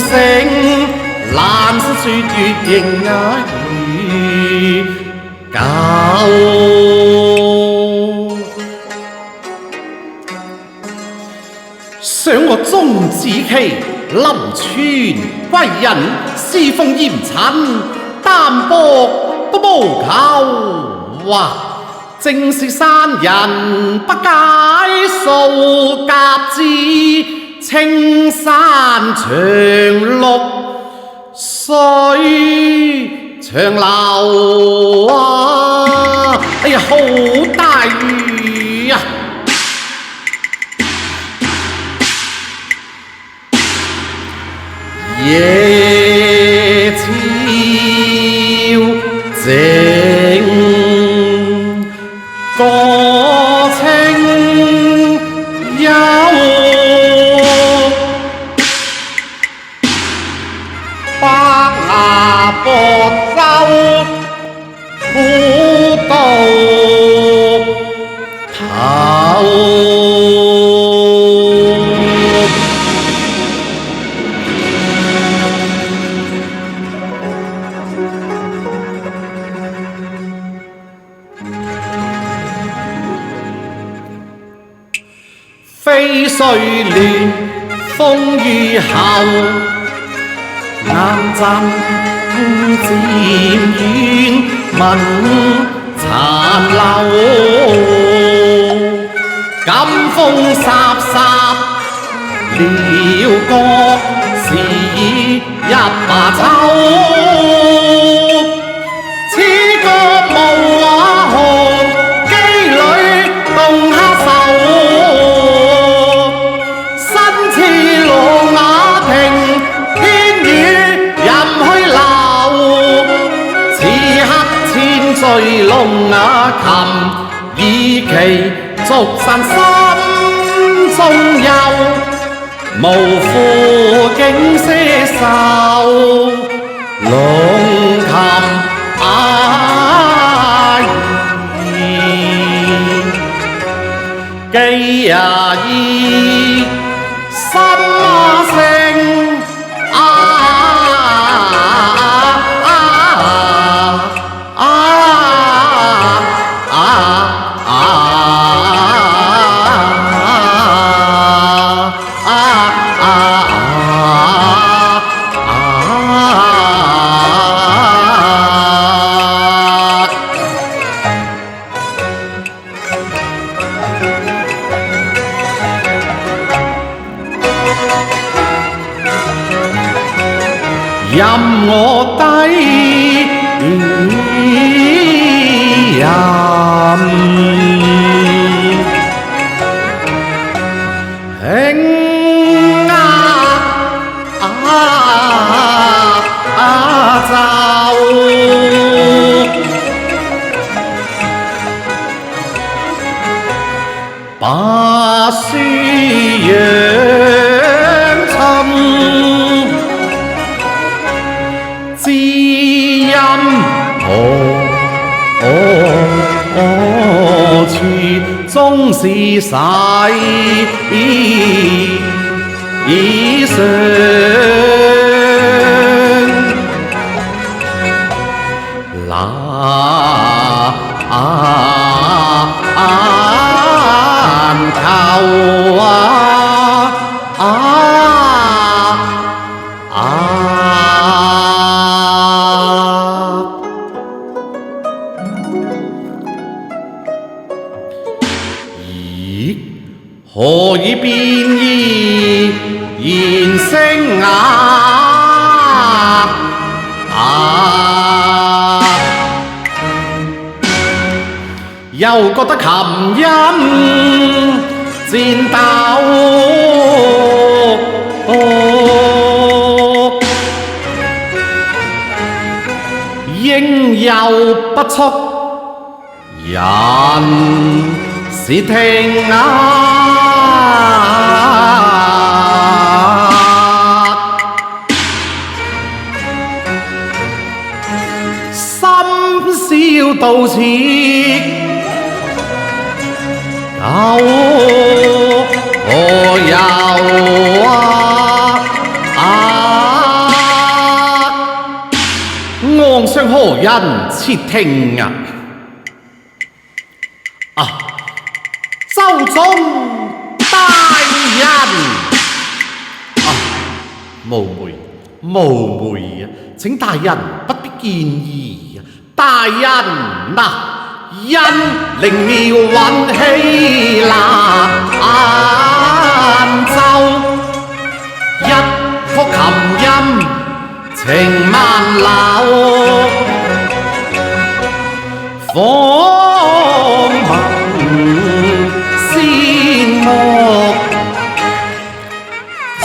聲，爛聲說月影啊如舊。想我鍾子期臨川歸隱，侍奉嚴診，單薄都無求。哇！正是山人不解數，甲之青山長綠水長流啊！哎呀，好大雨啊！夜悄靜，歌清幽，百牙搏鬥苦到頭。飛絮亂，風雨後，眼睜漸遠，聞殘留。感風颯颯，遼國是一把秋。此歌無話紅，機裏動黑手。醉龍啊琴，以期續散心中憂，無負景些愁。龍琴記啊意，心啊聲。任我低吟，輕奏，把書揚塵。知音何處，終是世上。難求何以變異言聲又覺得琴音顫抖，應有不速，人是聽深宵到此舊何由向何人竊聽啊？周宗大人冒昧啊！請大人不必見意啊！大人因靈廟運氣蘭州，一曲琴音情萬流，訪問仙木，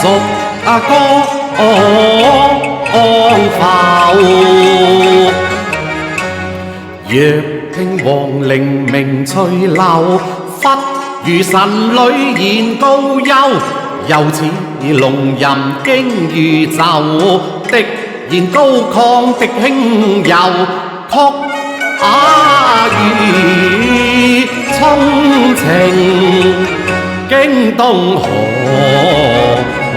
逐歌浮。若聽黃陵鳴翠柳，忽如神女言高幽。又似龍吟驚宇宙，敵言高亢敵輕柔，曲如衷情驚動河雲。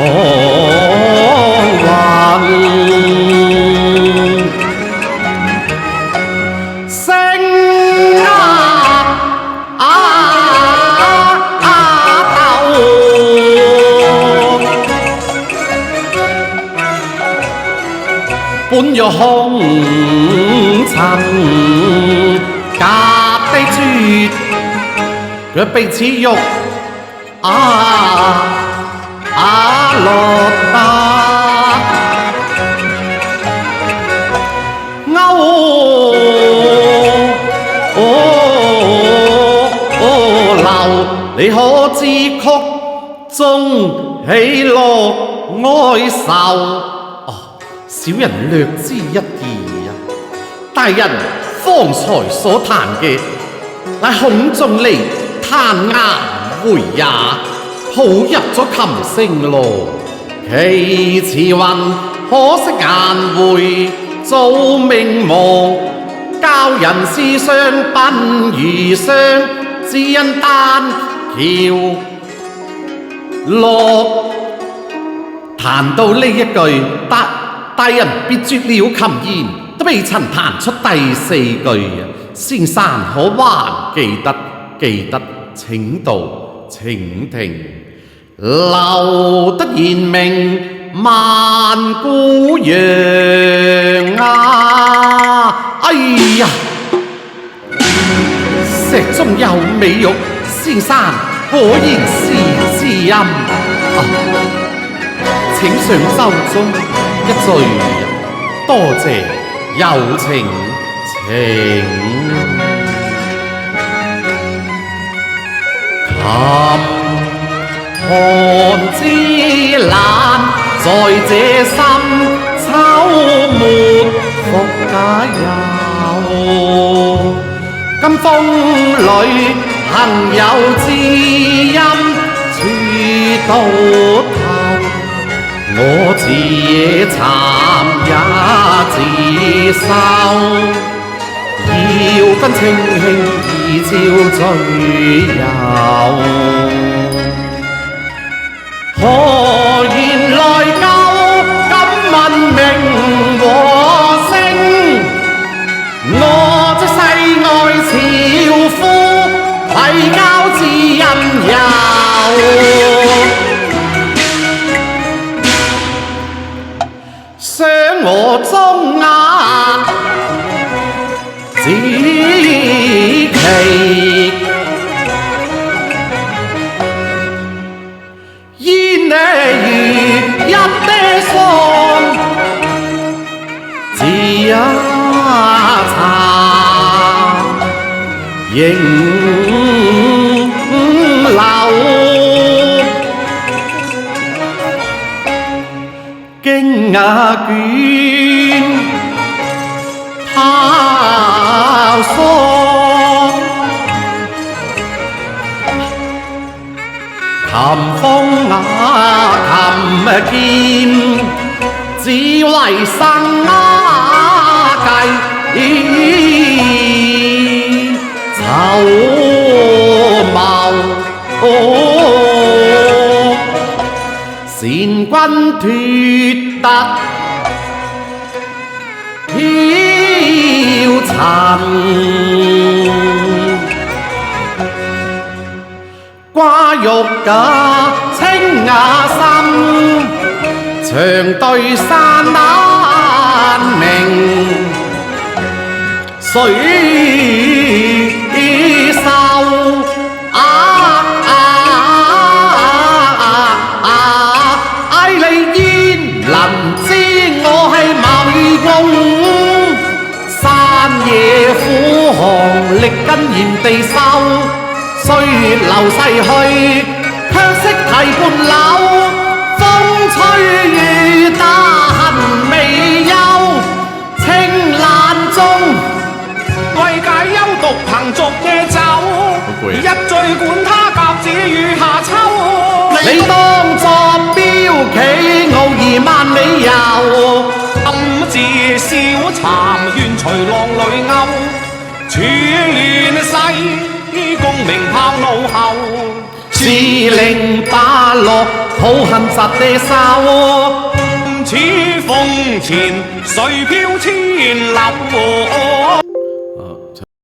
本若紅塵夾地絕，若被此玉落得流，你可知曲中喜樂哀愁？小人略知一二啊！大人方才所彈嘅，乃孔仲尼彈顏回也，譜入咗琴聲咯。其詞云：可惜顏回早命亡，教人思相賓如相，只因單橋落。彈到呢一句，大人別絕了琴弦，都未曾彈出第四句啊！先生可還記得？請道，請聽。留得賢明萬古揚啊！哎呀，石中有美玉，先生果然是知音請上周中一醉，多謝有情情。琴寒之難，在這深秋沒復解憂。今風裏行有知音，處到我自野慘也自受，要跟清輕易照醉遊。何言來究？敢問名和姓？我這世外樵夫，攜交知音遊。想我中額只期，煙如一滴霜，自一茶仍留。經卷拋疏，琴風琴鍵，只為生計籌謀。善君脫得天掛玉架青瓦心，長對山難明，水秀你焉能知我係謀公？山野苦寒，歷根炎地瘦。雖流逝去，卻識提半縷。風吹雨打恨未休，青蘭中為解憂獨憑逐夜走。一醉管他甲子與夏秋。你當作標旗，傲兒萬里遊。暗自笑慚，願隨浪裏勾。處亂世，功名拋腦後。是令把落，抱恨實地收。似風前，誰飄千流？